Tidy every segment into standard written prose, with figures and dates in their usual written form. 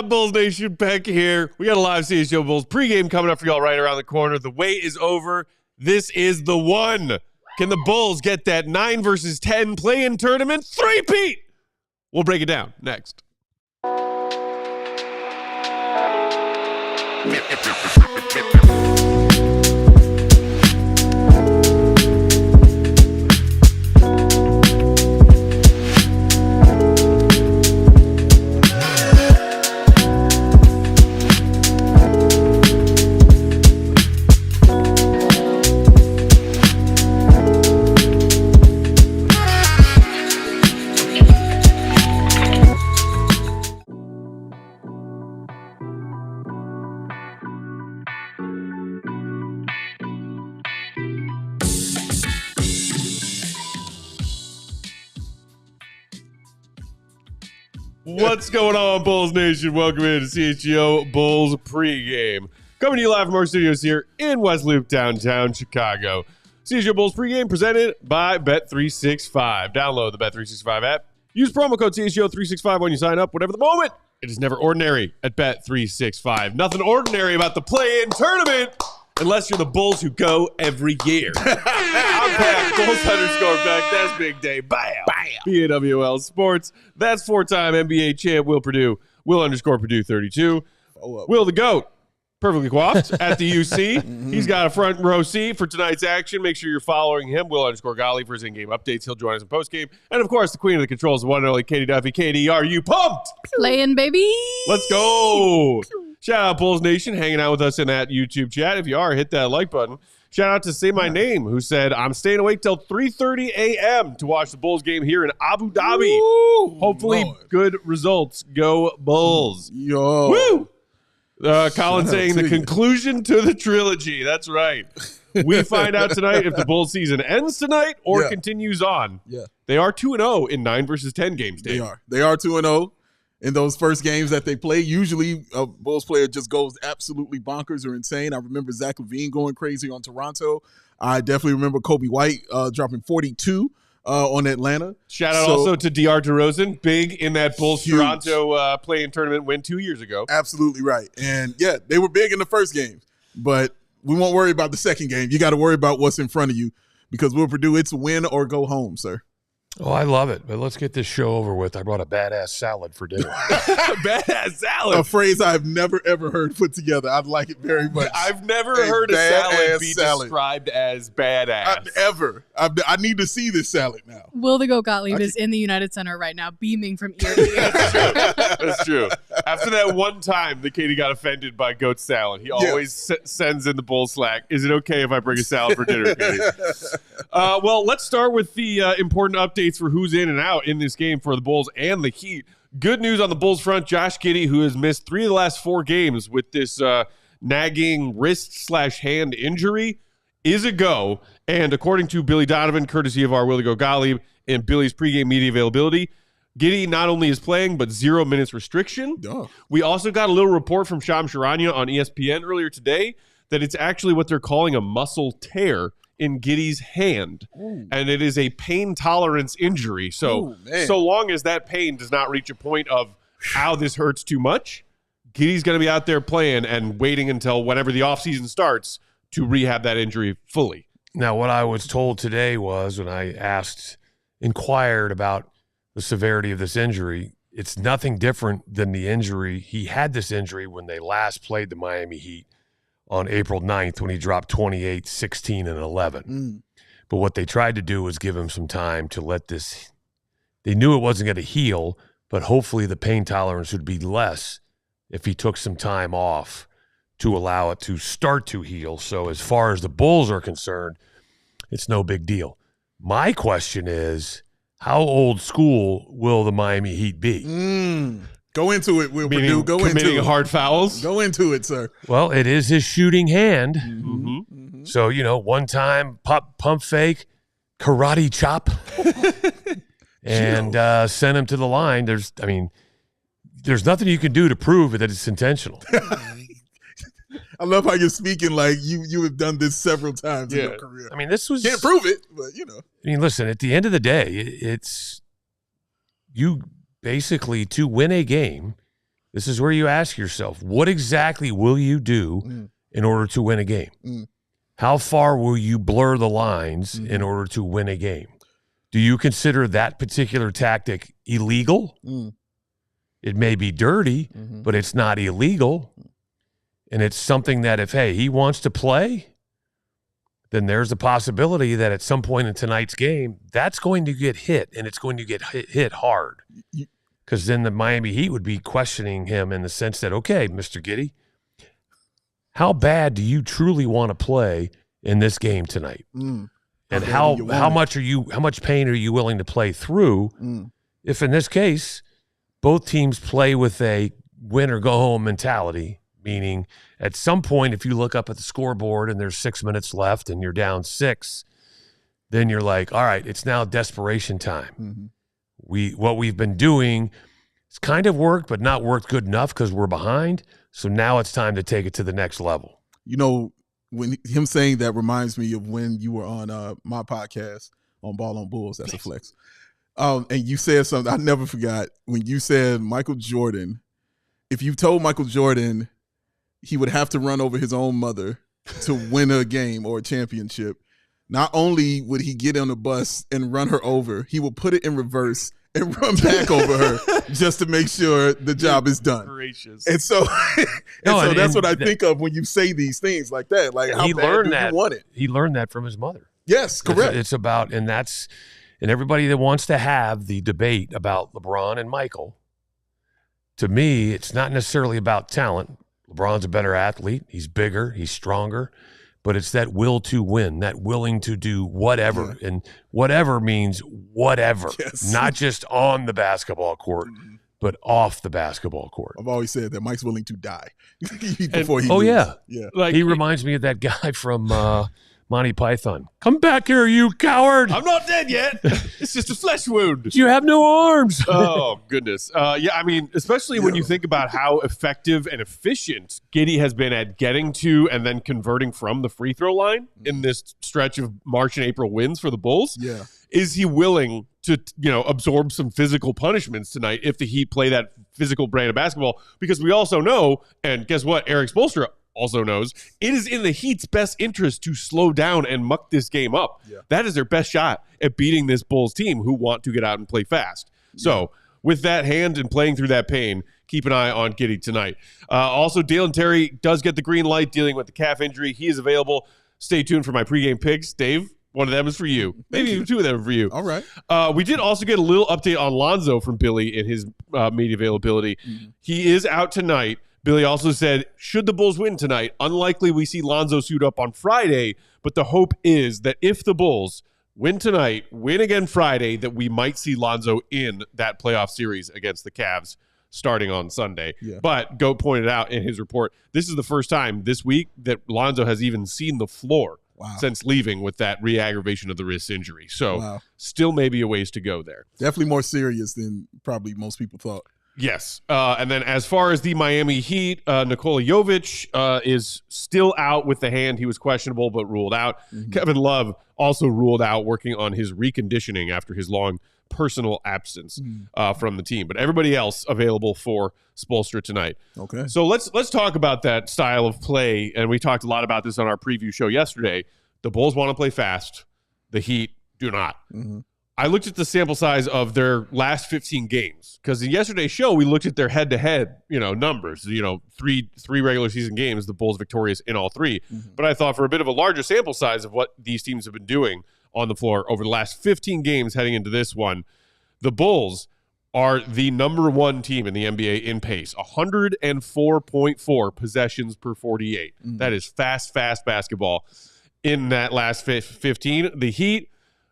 Bulls Nation, Peck here. We got a live CHGO Bulls pregame coming up for y'all right around the corner. The wait is over. This is the one. Can the Bulls get that 9 versus 10 play-in tournament three-peat? We'll break it down next. What's going on, Bulls Nation? Welcome into CHGO Bulls pregame. Coming to you live from our studios here in West Loop, downtown Chicago. CHGO Bulls pregame presented by Bet365. Download the Bet365 app. Use promo code CHGO365 when you sign up. Whatever the moment, it is never ordinary at Bet365. Nothing ordinary about the play-in tournament unless you're the Bulls who go every year. I'm Peck, Bulls _Peck. That's Big Day. Bam. BAWL Sports. That's four-time NBA champ Will Perdue. Will _Perdue 32. Will the GOAT. Perfectly coiffed at the UC. He's got a front row seat for tonight's action. Make sure you're following him, Will _Golly, for his in-game updates. He'll join us in postgame. And, of course, the queen of the controls, the one and only Katie Duffy. Katie, are you pumped? Playing, baby. Let's go. Shout out Bulls Nation hanging out with us in that YouTube chat. If you are, hit that like button. Shout out to Say My Name, who said, I'm staying awake till 3:30 a.m. to watch the Bulls game here in Abu Dhabi. Ooh, hopefully, Lord. Good results. Go Bulls. Yo. Woo! Colin saying the conclusion to the trilogy. That's right. We find out tonight if the Bulls season ends tonight or continues on. Yeah. They are 2-0 in 9 versus 10 games, Dave. They are 2-0 in those first games that they play. Usually a Bulls player just goes absolutely bonkers or insane. I remember Zach LaVine going crazy on Toronto. I definitely remember Coby White dropping 42 on Atlanta. Shout out also to DeAndre DeRozan, big in that Bulls-Toronto play-in tournament win 2 years ago. Absolutely right. And, yeah, they were big in the first game. But we won't worry about the second game. You got to worry about what's in front of you because Will Perdue, it's win or go home, sir. Oh, I love it. But let's get this show over with. I brought a badass salad for dinner. Badass salad. A phrase I've never, ever heard put together. I like it very much. I've never heard a salad be described as badass. Ever. I need to see this salad now. Will the Goat Gottlieb is in the United Center right now, beaming from ear to ear. That's true. After that one time that Katie got offended by goat salad, he always sends in the Bull Slack, is it okay if I bring a salad for dinner, Katie? Well, let's start with the important updates for who's in and out in this game for the Bulls and the Heat. Good news on the Bulls front. Josh Giddey, who has missed 3 of the last 4 games with this nagging wrist/hand injury, is a go. And according to Billy Donovan, courtesy of our Willie Go Gottlieb and Billy's pregame media availability, Giddey not only is playing, but 0 minutes restriction. Oh. We also got a little report from Shams Charania on ESPN earlier today that it's actually what they're calling a muscle tear in Giddey's hand. Ooh. And it is a pain tolerance injury. So, so long as that pain does not reach a point of how this hurts too much, Giddey's going to be out there playing and waiting until whenever the offseason starts to rehab that injury fully. Now, what I was told today was when I inquired about the severity of this injury, it's nothing different than the injury. He had this injury when they last played the Miami Heat on April 9th when he dropped 28, 16, and 11. But what they tried to do was give him some time to let this – they knew it wasn't going to heal, but hopefully the pain tolerance would be less if he took some time off to allow it to start to heal. So as far as the Bulls are concerned, it's no big deal. My question is, how old school will the Miami Heat be? Go into it, Will Perdue. Go into it. Committing hard fouls? Go into it, sir. Well, it is his shooting hand. So, one time, pump fake, karate chop, and send him to the line. There's nothing you can do to prove that it's intentional. I love how you're speaking like you have done this several times in your career. This was... Can't prove it, but, listen, at the end of the day, it's... You basically, to win a game, This is where you ask yourself, what exactly will you do in order to win a game? How far will you blur the lines in order to win a game? Do you consider that particular tactic illegal? It may be dirty, but it's not illegal. And it's something that if, hey, he wants to play, then there's a possibility that at some point in tonight's game, that's going to get hit, and it's going to get hit hard. Because then the Miami Heat would be questioning him in the sense that, okay, Mr. Giddey, how bad do you truly want to play in this game tonight? And how much pain are you willing to play through? If in this case, both teams play with a win or go home mentality, meaning at some point, if you look up at the scoreboard and there's 6 minutes left and you're down 6, then you're like, all right, it's now desperation time. What we've been doing, it's kind of worked, but not worked good enough because we're behind. So now it's time to take it to the next level. You know, when him saying that reminds me of when you were on my podcast on Ball on Bulls. That's a flex. And you said something I never forgot when you said Michael Jordan. If you told Michael Jordan he would have to run over his own mother to win a game or a championship, not only would he get on the bus and run her over, he would put it in reverse and run back over her just to make sure the job is done. Gracious. And so, that's what I think of when you say these things like that. Like, how bad do you want it? He learned that from his mother. Yes, correct. It's about, and everybody that wants to have the debate about LeBron and Michael, to me, it's not necessarily about talent. LeBron's a better athlete. He's bigger. He's stronger. But it's that will to win, that willing to do whatever. Yeah. And whatever means whatever. Yes. Not just on the basketball court, but off the basketball court. I've always said that Mike's willing to die before he leaves. Yeah. Like, he reminds me of that guy from Monty Python. Come back here, you coward. I'm not dead yet. It's just a flesh wound. You have no arms. Oh, goodness. Yeah, I mean, especially when you think about how effective and efficient Giddey has been at getting to and then converting from the free throw line in this stretch of March and April wins for the Bulls. Yeah. Is he willing to, absorb some physical punishments tonight if the Heat play that physical brand of basketball? Because we also know, and guess what? Eric Spoelstra also knows, it is in the Heat's best interest to slow down and muck this game up. Yeah. That is their best shot at beating this Bulls team who want to get out and play fast. So with that hand and playing through that pain, keep an eye on Giddey tonight. Also, Dalen Terry does get the green light dealing with the calf injury. He is available. Stay tuned for my pregame picks. Dave, one of them is for you. Maybe even two of them are for you. All right. We did also get a little update on Lonzo from Billy in his media availability. He is out tonight. Billy also said, should the Bulls win tonight, unlikely we see Lonzo suit up on Friday, but the hope is that if the Bulls win tonight, win again Friday, that we might see Lonzo in that playoff series against the Cavs starting on Sunday. Yeah. But Goat pointed out in his report, this is the first time this week that Lonzo has even seen the floor since leaving with that re-aggravation of the wrist injury. So still maybe a ways to go there. Definitely more serious than probably most people thought. Yes. And then as far as the Miami Heat, Nikola Jovic is still out with the hand. He was questionable but ruled out. Kevin Love also ruled out, working on his reconditioning after his long personal absence from the team. But everybody else available for Spoelstra tonight. Okay. So let's talk about that style of play. And we talked a lot about this on our preview show yesterday. The Bulls want to play fast. The Heat do not. I looked at the sample size of their last 15 games because in yesterday's show we looked at their head-to-head, numbers. Three regular season games, the Bulls victorious in all three. But I thought for a bit of a larger sample size of what these teams have been doing on the floor over the last 15 games heading into this one, the Bulls are the number one team in the NBA in pace, 104.4 possessions per 48. That is fast basketball in that last 15. The Heat,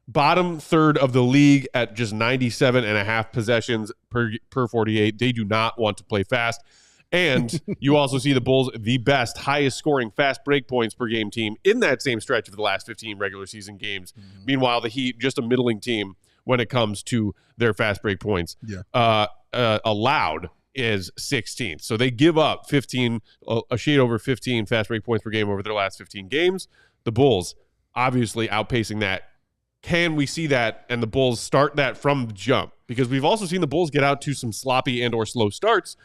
bottom third of the league at just 97.5 possessions per 48. They do not want to play fast. And you also see the Bulls, the best, highest scoring fast break points per game team in that same stretch of the last 15 regular season games. Meanwhile, the Heat, just a middling team when it comes to their fast break points. Allowed is 16th. So they give up 15, a shade over 15 fast break points per game over their last 15 games. The Bulls obviously outpacing that. Can we see that and the Bulls start that from the jump? Because we've also seen the Bulls get out to some sloppy and or slow starts.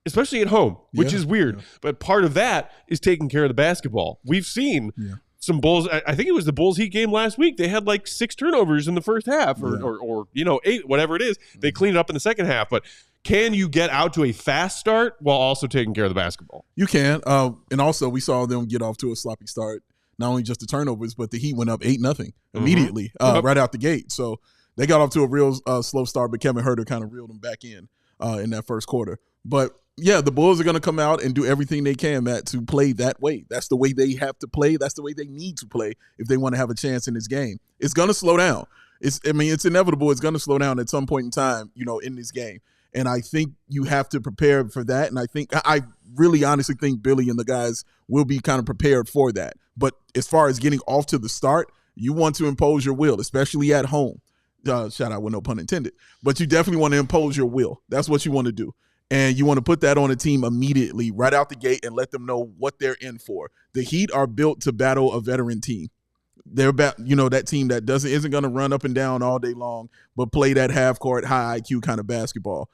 especially at home, which Yeah, is weird. yeah. But part of that is taking care of the basketball. We've seen some Bulls. I think it was the Bulls Heat game last week. They had like 6 turnovers in the first half or 8, whatever it is. They cleaned it up in the second half. But can you get out to a fast start while also taking care of the basketball? You can. And also, we saw them get off to a sloppy start. Not only just the turnovers, but the Heat went up 8-0 immediately right out the gate. So they got off to a real slow start, but Kevin Huerter kind of reeled them back in that first quarter. But, yeah, the Bulls are going to come out and do everything they can, Matt, to play that way. That's the way they have to play. That's the way they need to play if they want to have a chance in this game. It's going to slow down. It's inevitable. It's going to slow down at some point in time, in this game. And I think you have to prepare for that. And I really honestly think Billy and the guys will be kind of prepared for that. But as far as getting off to the start, you want to impose your will, especially at home. Shout out with no pun intended. But you definitely want to impose your will. That's what you want to do. And you want to put that on a team immediately, right out the gate, and let them know what they're in for. The Heat are built to battle a veteran team. They're that team that isn't going to run up and down all day long, but play that half-court, high IQ kind of basketball.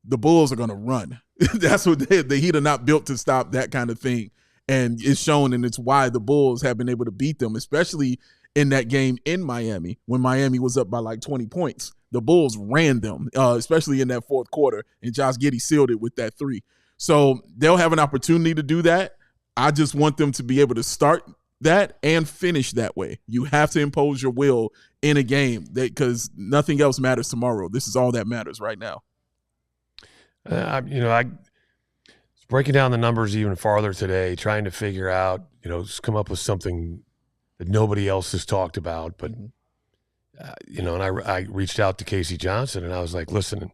The Bulls are going to run. That's what the Heat are not built to stop that kind of thing. And it's shown, and it's why the Bulls have been able to beat them, especially in that game in Miami when Miami was up by like 20 points. The Bulls ran them, especially in that fourth quarter, and Josh Giddey sealed it with that 3. So they'll have an opportunity to do that. I just want them to be able to start that and finish that way. You have to impose your will in a game because nothing else matters tomorrow. This is all that matters right now. I was breaking down the numbers even farther today, trying to figure out, just come up with something that nobody else has talked about. But, and I reached out to Casey Johnson and I was like, listen,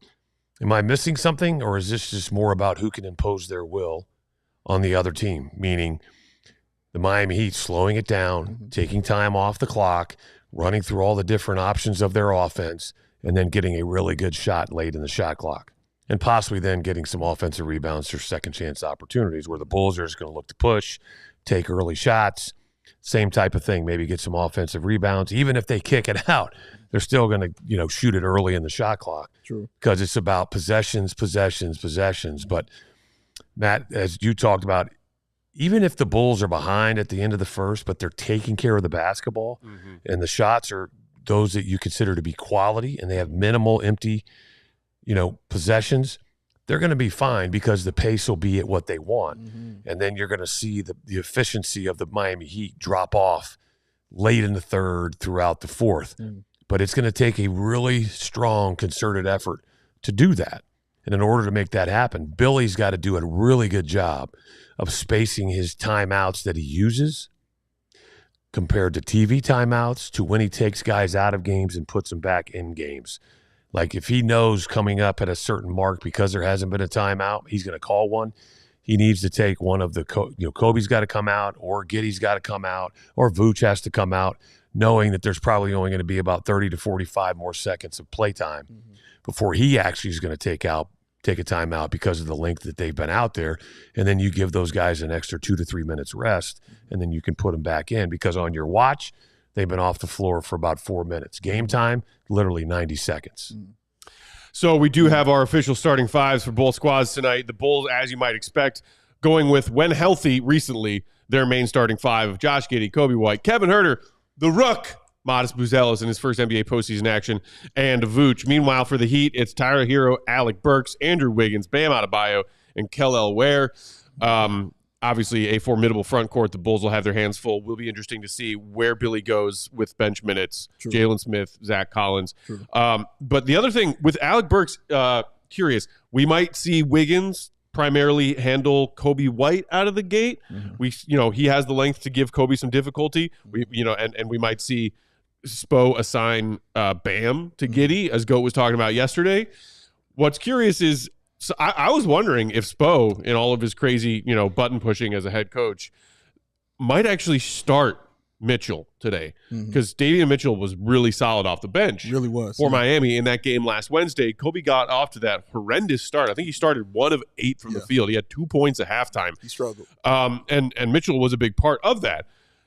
am I missing something, or is this just more about who can impose their will on the other team? Meaning the Miami Heat slowing it down, taking time off the clock, running through all the different options of their offense, and then getting a really good shot late in the shot clock. And possibly then getting some offensive rebounds or second chance opportunities where the Bulls are just going to look to push, take early shots, same type of thing, maybe get some offensive rebounds. Even if they kick it out, they're still going to, shoot it early in the shot clock. True. Because it's about possessions. But, Matt, as you talked about, even if the Bulls are behind at the end of the first, but they're taking care of the basketball and the shots are those that you consider to be quality and they have minimal empty possessions, they're going to be fine because the pace will be at what they want. And then you're going to see the efficiency of the Miami Heat drop off late in the third throughout the fourth. But it's going to take a really strong, concerted effort to do that. And in order to make that happen, Billy's got to do a really good job of spacing his timeouts that he uses compared to TV timeouts to when he takes guys out of games and puts them back in games. Like if he knows coming up at a certain mark because there hasn't been a timeout, he's going to call one. He needs to take one of the, Coby's got to come out, or Giddey's got to come out, or Vooch has to come out, knowing that there's probably only going to be about 30 to 45 more seconds of playtime before he actually is going to take a timeout because of the length that they've been out there. And then you give those guys an extra 2 to 3 minutes rest, and then you can put them back in because on your watch, they've been off the floor for about 4 minutes. Game time, literally 90 seconds. So we do have our official starting fives for both squads tonight. The Bulls, as you might expect, going with, when healthy recently, their main starting five of Josh Giddey, Coby White, Kevin Huerter, the Rook, Matas Buzelis in his first NBA postseason action, and Vooch. Meanwhile, for the Heat, it's Tyler Hero, Alec Burks, Andrew Wiggins, Bam Adebayo, and Kel'el Ware. Obviously, a formidable front court. The Bulls will have their hands full. Will be interesting to see where Billy goes with bench minutes. Jalen Smith, Zach Collins. But the other thing with Alec Burks, curious, we might see Wiggins primarily handle Coby White out of the gate. He has the length to give Coby some difficulty. And we might see Spo assign Bam to Giddey, as Goat was talking about yesterday. What's curious is, so I was wondering if Spo, in all of his crazy, button pushing as a head coach, might actually start Mitchell today, because Davion Mitchell was really solid off the bench. Really was. For Miami in that game last Wednesday. Coby got off to that horrendous start. I think he started 1 of 8 from the field. He had 2 points at halftime. He struggled. And Mitchell was a big part of that.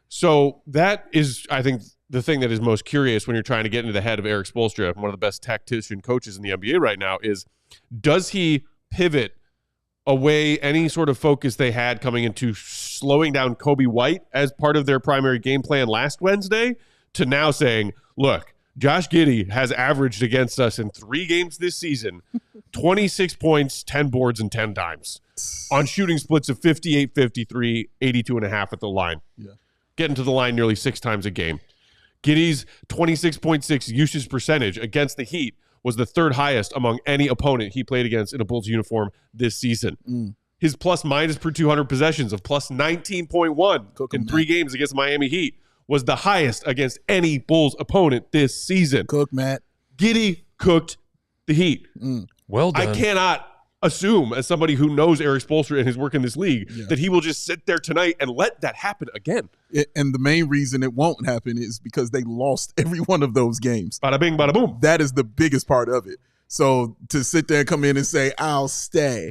So that is, I think, the thing that is most curious when you're trying to get into the head of Eric Spoelstra, one of the best tactician coaches in the NBA right now, is does he pivot away any sort of focus they had coming into slowing down Coby White as part of their primary game plan last Wednesday to now saying, look, Josh Giddey has averaged against us in 3 games this season 26 points, 10 boards, and 10 dimes on shooting splits of 58, 53, 82.5 at the line. Yeah. Getting to the line nearly 6 times a game. Giddey's 26.6 usage percentage against the Heat was the 3rd highest among any opponent he played against in a Bulls uniform this season. His plus-minus per 200 possessions of plus 19.1 in 3 games against Miami Heat was the highest against any Bulls opponent this season. Cook, Matt. Giddey cooked the Heat. Well done. I cannot assume, as somebody who knows Eric Spoelstra and his work in this league, that he will just sit there tonight and let that happen again. And the main reason it won't happen is because they lost every one of those games. Bada bing, bada boom. That is the biggest part of it. So to sit there and come in and say, I'll stay,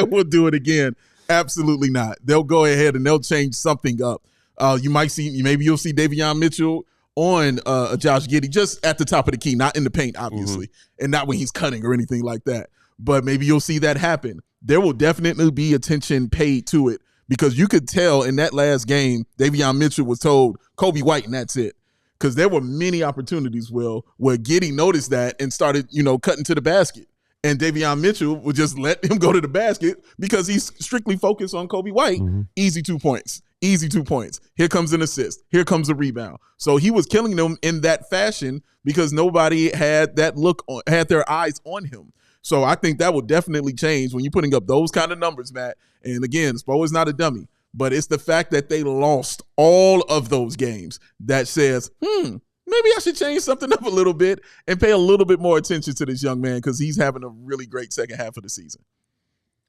we'll do it again. Absolutely not. They'll go ahead and they'll change something up. Maybe you'll see Davion Mitchell on Josh Giddey just at the top of the key, not in the paint, obviously, and not when he's cutting or anything like that. But maybe you'll see that happen. There will definitely be attention paid to it because you could tell in that last game, Davion Mitchell was told Coby White and that's it. Because there were many opportunities, Will, where Giddey noticed that and started, cutting to the basket. And Davion Mitchell would just let him go to the basket because he's strictly focused on Coby White. Easy 2 points. Easy 2 points. Here comes an assist. Here comes a rebound. So he was killing them in that fashion because nobody had that look on, had their eyes on him. So I think that will definitely change when you're putting up those kind of numbers, Matt. And again, Spo is not a dummy, but it's the fact that they lost all of those games that says, maybe I should change something up a little bit and pay a little bit more attention to this young man because he's having a really great second half of the season.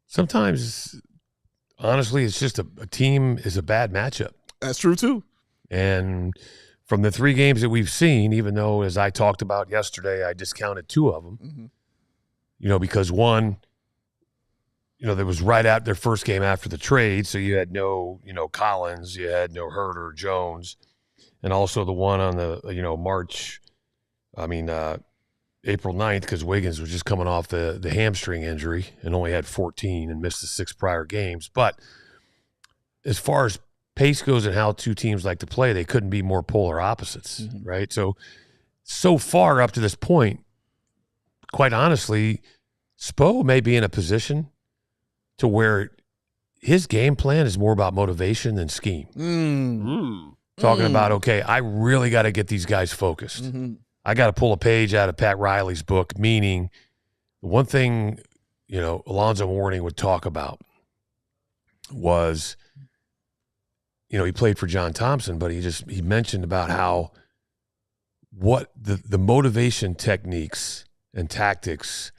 Sometimes, honestly, it's just a team is a bad matchup. That's true, too. And from the 3 games that we've seen, even though, as I talked about yesterday, I discounted 2 of them, because one, that was right at their first game after the trade, so you had no, Collins, you had no Herter, Jones, and also the one on the, April 9th, because Wiggins was just coming off the hamstring injury and only had 14 and missed the 6 prior games. But as far as pace goes and how 2 teams like to play, they couldn't be more polar opposites, right? So far up to this point, quite honestly, Spo may be in a position to where his game plan is more about motivation than scheme. Talking about, okay, I really got to get these guys focused. I got to pull a page out of Pat Riley's book, meaning the one thing, Alonzo Mourning would talk about was, he played for John Thompson, but he mentioned about how what the motivation techniques and tactics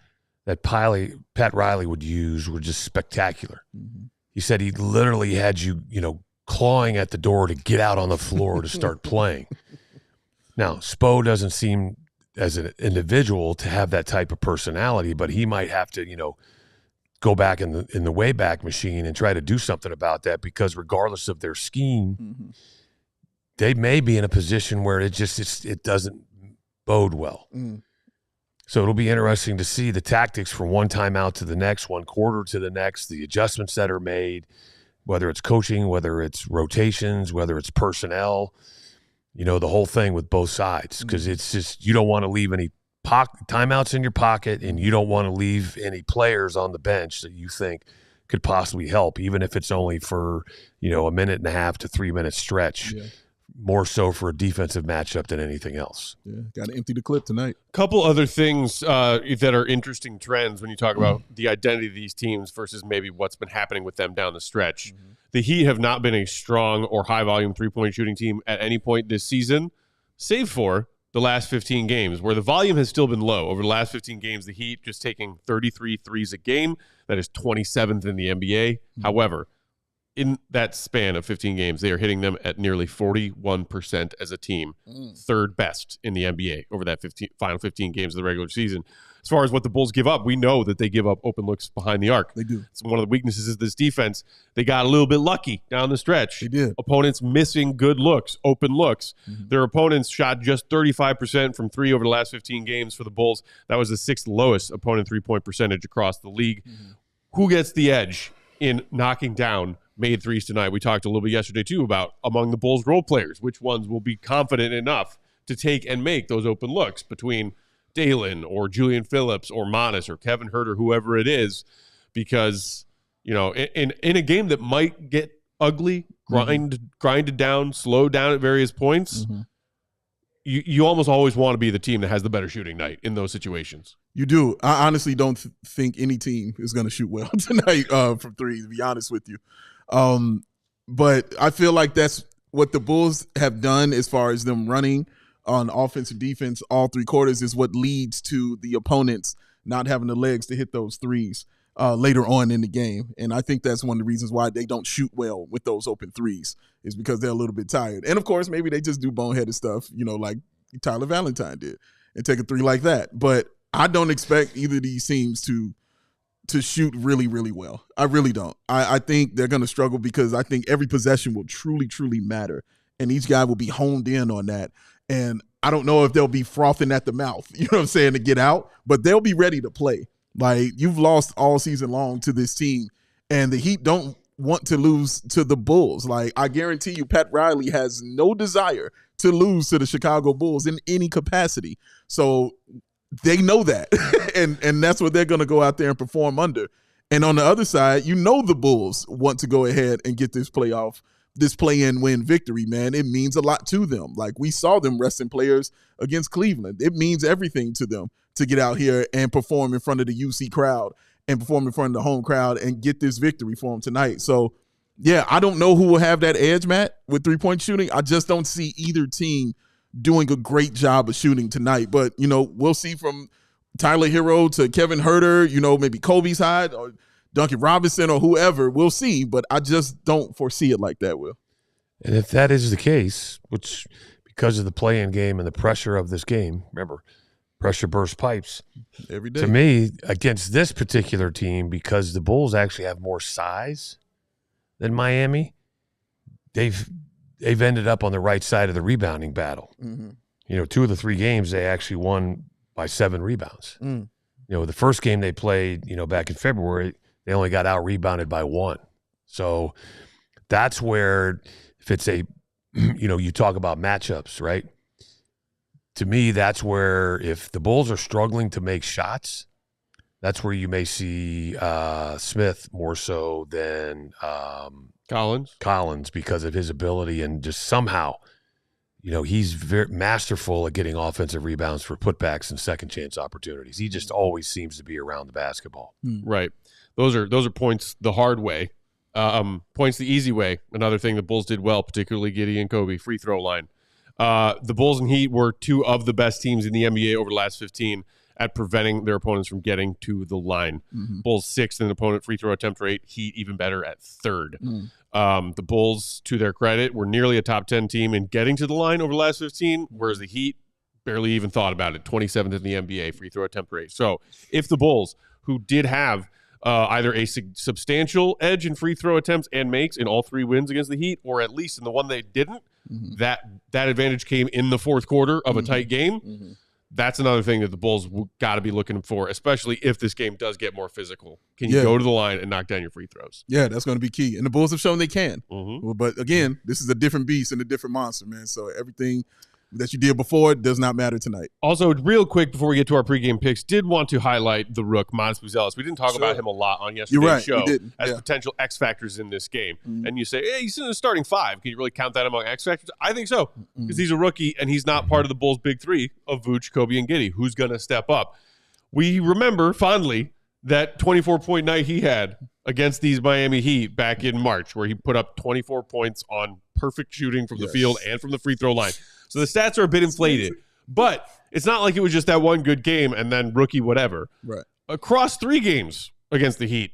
that Pat Riley would use were just spectacular. He said he literally had you, clawing at the door to get out on the floor to start playing. Now, Spo doesn't seem as an individual to have that type of personality, but he might have to, go back in the Wayback Machine and try to do something about that because regardless of their scheme, they may be in a position where it doesn't bode well. So it'll be interesting to see the tactics from one timeout to the next, one quarter to the next, the adjustments that are made, whether it's coaching, whether it's rotations, whether it's personnel, the whole thing with both sides. Because it's just you don't want to leave any timeouts in your pocket and you don't want to leave any players on the bench that you think could possibly help, even if it's only for, a minute and a half to 3 minute stretch. More so for a defensive matchup than anything else. Yeah, got to empty the clip tonight. Couple other things that are interesting trends when you talk about the identity of these teams versus maybe what's been happening with them down the stretch. The Heat have not been a strong or high-volume three-point shooting team at any point this season, save for the last 15 games, where the volume has still been low. Over the last 15 games, the Heat just taking 33 threes a game. That is 27th in the NBA. However, in that span of 15 games, they are hitting them at nearly 41% as a team, 3rd best in the NBA over that final 15 games of the regular season. As far as what the Bulls give up, we know that they give up open looks behind the arc. They do. It's one of the weaknesses of this defense. They got a little bit lucky down the stretch. They did. Opponents missing good looks, open looks. Their opponents shot just 35% from 3 over the last 15 games for the Bulls. That was the 6th lowest opponent three-point percentage across the league. who gets the edge in knocking down made threes tonight? We talked a little bit yesterday, too, about among the Bulls role players, which ones will be confident enough to take and make those open looks between Dalen or Julian Phillips or Matas or Kevin Huerter, whoever it is, because, in a game that might get ugly, grinded down, slowed down at various points, you almost always want to be the team that has the better shooting night in those situations. You do. I honestly don't think any team is going to shoot well tonight from three, to be honest with you. But I feel like that's what the Bulls have done as far as them running on offense and defense all three quarters is what leads to the opponents not having the legs to hit those threes later on in the game. And I think that's one of the reasons why they don't shoot well with those open threes is because they're a little bit tired. And, of course, maybe they just do boneheaded stuff, like Tyler Valentine did and take a three like that. But I don't expect either of these teams to shoot really, really well. I really don't. I think they're going to struggle because I think every possession will truly, truly matter. And each guy will be honed in on that. And I don't know if they'll be frothing at the mouth, to get out, but they'll be ready to play. Like, you've lost all season long to this team, and the Heat don't want to lose to the Bulls. Like, I guarantee you Pat Riley has no desire to lose to the Chicago Bulls in any capacity. So they know that, and that's what they're going to go out there and perform under. And on the other side, the Bulls want to go ahead and get this play-in win victory, man. It means a lot to them. Like, we saw them resting players against Cleveland. It means everything to them to get out here and perform in front of the UC crowd and perform in front of the home crowd and get this victory for them tonight. So, yeah, I don't know who will have that edge, Matt, with three-point shooting. I just don't see either team doing a great job of shooting tonight. But, we'll see from Tyler Hero to Kevin Huerter, maybe Coby's side or Duncan Robinson or whoever. We'll see, but I just don't foresee it like that, Will. And if that is the case, which because of the play-in game and the pressure of this game, remember, pressure bursts pipes. Every day. To me, against this particular team, because the Bulls actually have more size than Miami, they've ended up on the right side of the rebounding battle. 2 of the 3 games they actually won by 7 rebounds. The first game they played, back in February, they only got out-rebounded by 1. So that's where, if it's you talk about matchups, right? To me, that's where if the Bulls are struggling to make shots, that's where you may see Smith more so than Collins because of his ability and just somehow, he's very masterful at getting offensive rebounds for putbacks and second chance opportunities. He just always seems to be around the basketball. Right. Those are points the hard way. Points the easy way. Another thing the Bulls did well, particularly Giddey and Coby, free throw line. The Bulls and Heat were 2 of the best teams in the NBA over the last 15 at preventing their opponents from getting to the line. Bulls 6th in opponent free throw attempt rate. Heat even better at 3rd. The Bulls, to their credit, were nearly a top 10 team in getting to the line over the last 15, whereas the Heat barely even thought about it. 27th in the NBA free throw attempt rate. So if the Bulls, who did have either a substantial edge in free throw attempts and makes in all 3 wins against the Heat, or at least in the one they didn't, that advantage came in the fourth quarter of a tight game. That's another thing that the Bulls got to be looking for, especially if this game does get more physical. Can you go to the line and knock down your free throws? Yeah, that's going to be key. And the Bulls have shown they can. But, again, this is a different beast and a different monster, man. So everything that you did before does not matter tonight. Also, real quick before we get to our pregame picks, did want to highlight the rook, Matas Buzelis. We didn't talk about him a lot on yesterday's show as potential X factors in this game. And you say, hey, he's in the starting 5. Can you really count that among X factors? I think so, because he's a rookie and he's not part of the Bulls' big 3 of Vooch, Coby, and Giddey. Who's going to step up? We remember fondly that 24-point night he had against these Miami Heat back in March, where he put up 24 points on perfect shooting from the field and from the free throw line. So the stats are a bit inflated, but it's not like it was just that one good game and then rookie whatever. Right. Across 3 games against the Heat,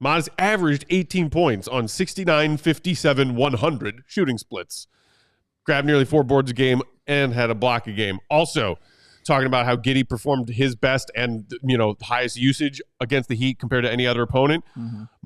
Matas averaged 18 points on 69, 57, 100 shooting splits. Grabbed nearly 4 boards a game and had a block a game. Also, talking about how Giddey performed his best and, highest usage against the Heat compared to any other opponent.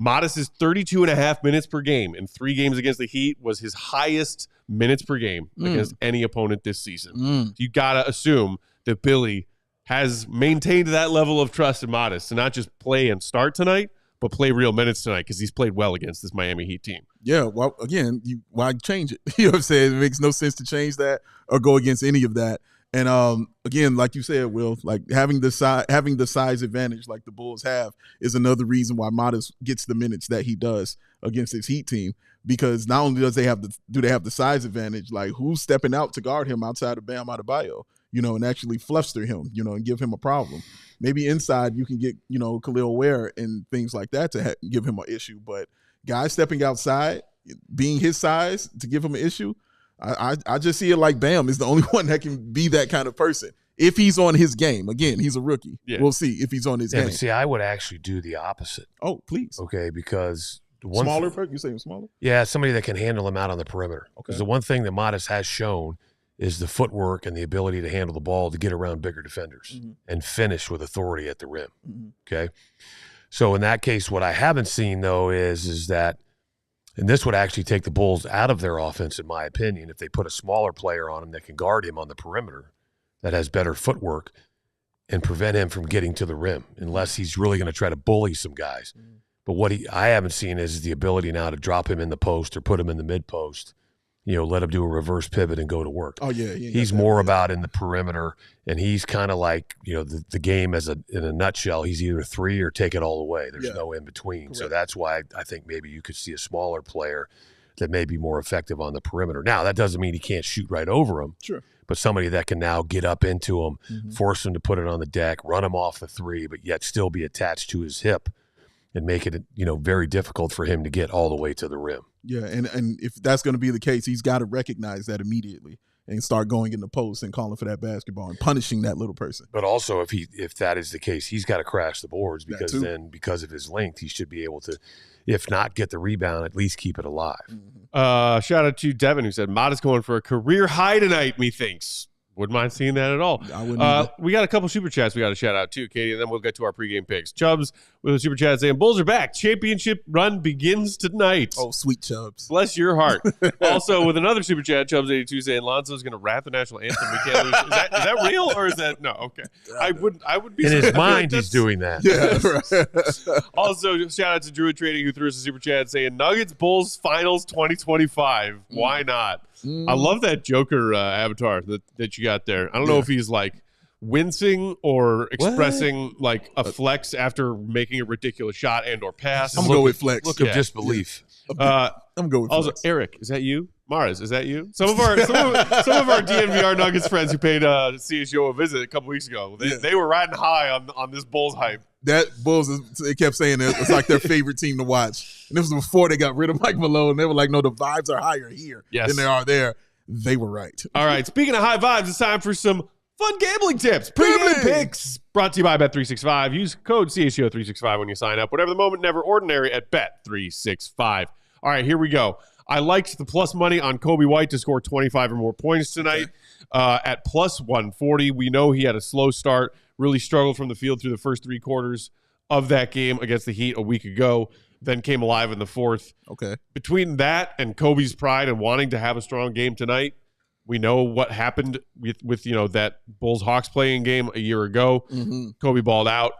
Matas' 32.5 minutes per game in 3 games against the Heat was his highest minutes per game against any opponent this season. You got to assume that Billy has maintained that level of trust in Matas to not just play and start tonight, but play real minutes tonight because he's played well against this Miami Heat team. Yeah, well, again, why change it? You know what I'm saying? It makes no sense to change that or go against any of that. And again, like you said, Will, like having the size advantage like the Bulls have is another reason why Matas gets the minutes that he does against his Heat team. Because not only does they have the size advantage, like who's stepping out to guard him outside of Bam Adebayo, and actually fluster him, and give him a problem. Maybe inside you can get, Khalil Ware and things like that to give him an issue. But guys stepping outside, being his size to give him an issue, I just see it like Bam is the only one that can be that kind of person. If he's on his game. Again, he's a rookie. Yeah. We'll see if he's on his game. But see, I would actually do the opposite. Oh, please. Okay, because smaller person? You say him smaller? Yeah, somebody that can handle him out on the perimeter. Okay. Because the one thing that Matas has shown is the footwork and the ability to handle the ball to get around bigger defenders and finish with authority at the rim. Okay? So in that case, what I haven't seen, though, is that, and this would actually take the Bulls out of their offense, in my opinion, if they put a smaller player on him that can guard him on the perimeter that has better footwork and prevent him from getting to the rim, unless he's really going to try to bully some guys. But what I haven't seen is the ability now to drop him in the post or put him in the mid post, let him do a reverse pivot and go to work. Oh, yeah. He's more about in the perimeter, and he's kind of like, the game in a nutshell. He's either three or take it all away. There's no in between. Correct. So that's why I think maybe you could see a smaller player that may be more effective on the perimeter. Now, that doesn't mean he can't shoot right over him. Sure. But somebody that can now get up into him, force him to put it on the deck, run him off the three, but yet still be attached to his hip and make it, very difficult for him to get all the way to the rim. Yeah, and if that's going to be the case, he's got to recognize that immediately and start going in the post and calling for that basketball and punishing that little person. But also, if that is the case, he's got to crash the boards because then, because of his length, he should be able to, if not get the rebound, at least keep it alive. Shout out to Devin who said, Matas going for a career high tonight, methinks. Wouldn't mind seeing that at all. I wouldn't we got a couple super chats we got to shout out too, Katie, and then we'll get to our pregame picks. Chubbs with a super chat saying, Bulls are back. Championship run begins tonight. Oh, sweet Chubbs. Bless your heart. Also, with another super chat, Chubbs82 saying, Lonzo's going to rap the national anthem. We can't lose. Is that real or is that – no, okay. I would be – in his mind, he's doing that. Yeah, right. Also, shout out to Druid Trading who threw us a super chat saying, Nuggets Bulls Finals 2025. Why not? I love that Joker avatar that you got there. I don't know if he's like wincing or expressing like a flex after making a ridiculous shot and or pass. I'm going to go with flex. Look of disbelief. I'm going with also, flex. Eric, is that you? Mars, is that you? Some of our DNVR Nuggets friends who paid CHGO a visit a couple weeks ago, they were riding high on this Bulls hype. That Bulls, they kept saying it's like their favorite team to watch. And this was before they got rid of Mike Malone. They were like, no, the vibes are higher here than they are there. They were right. All right. Speaking of high vibes, it's time for some fun gambling tips. Pregame picks brought to you by Bet365. Use code CHGO365 when you sign up. Whatever the moment, never ordinary at Bet365. All right, here we go. I liked the plus money on Coby White to score 25 or more points tonight at plus 140. We know he had a slow start, really struggled from the field through the first three quarters of that game against the Heat a week ago, then came alive in the fourth. Okay. Between that and Coby's pride and wanting to have a strong game tonight, we know what happened with that Bulls-Hawks playing game a year ago. Coby balled out.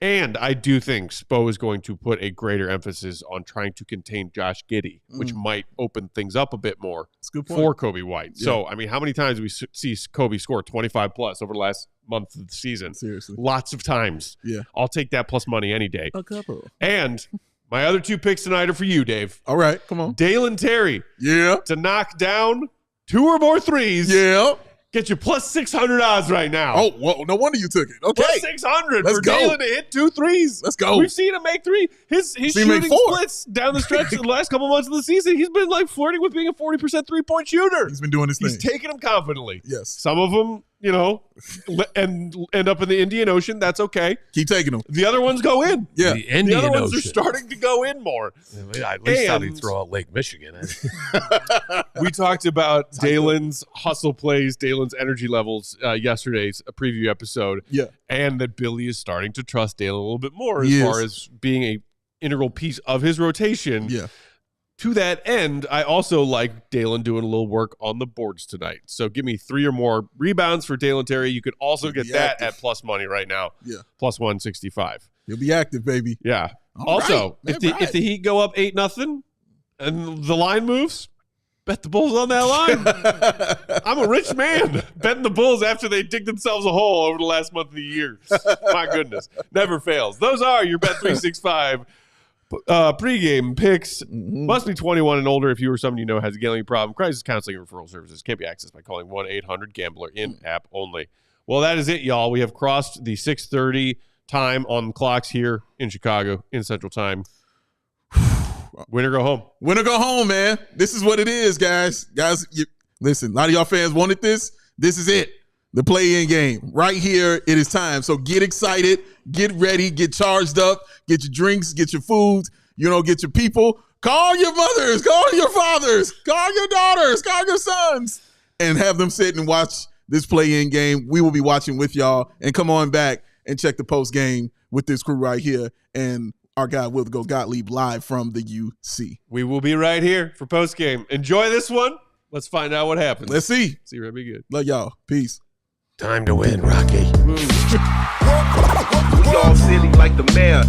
And I do think Spo is going to put a greater emphasis on trying to contain Josh Giddey, which might open things up a bit more for Coby White. Yeah. So, I mean, how many times do we see Coby score 25-plus over the last month of the season? Seriously. Lots of times. Yeah. I'll take that plus money any day. A couple. And my other two picks tonight are for you, Dave. All right, come on. Dalen Terry. Yeah. To knock down 2 or more threes. Yeah. Get you plus 600 odds right now. Oh, well, no wonder you took it. Okay. Plus 600 for Dalen to hit 2 threes. Let's go. We've seen him make 3. His shooting splits down the stretch in the last couple months of the season. He's been like flirting with being a 40% three-point shooter. He's been doing his thing. He's taking them confidently. Yes. Some of them, and end up in the Indian Ocean. That's okay. Keep taking them. The other ones go in. Yeah. The other ones are starting to go in more. Yeah, at least how they throw out Lake Michigan. We talked about Dalen's hustle plays, Dalen's energy levels yesterday's preview episode. Yeah. And that Billy is starting to trust Dalen a little bit more as far as being a integral piece of his rotation. Yeah. To that end, I also like Dalen doing a little work on the boards tonight. So give me 3 or more rebounds for Dalen Terry. You could also get that at plus money right now. Yeah. Plus 165. He'll be active, baby. Yeah. All Also, right. if the Heat go up 8-0 and the line moves, bet the Bulls on that line. I'm a rich man betting the Bulls after they dig themselves a hole over the last month of the year. My goodness. Never fails. Those are your Bet365 pregame picks. Must be 21 and older if you or someone you know has a gambling problem. Crisis counseling and referral services can be accessed by calling 1-800-GAMBLER in-app only. Well, that is it, y'all. We have crossed the 6:30 time on the clocks here in Chicago in Central Time. Win or go home. Win or go home, man. This is what it is, guys. Guys, listen, a lot of y'all fans wanted this. This is it. The play-in game. Right here, it is time. So get excited, get ready, get charged up, get your drinks, get your foods, get your people. Call your mothers, call your fathers, call your daughters, call your sons, and have them sit and watch this play-in game. We will be watching with y'all. And come on back and check the post game with this crew right here and our guy Will the Go Gottlieb live from the UC. We will be right here for post game. Enjoy this one. Let's find out what happens. Let's see. See if it'll be good. Love y'all. Peace. Time to win, Rocky. We all silly like the mayor.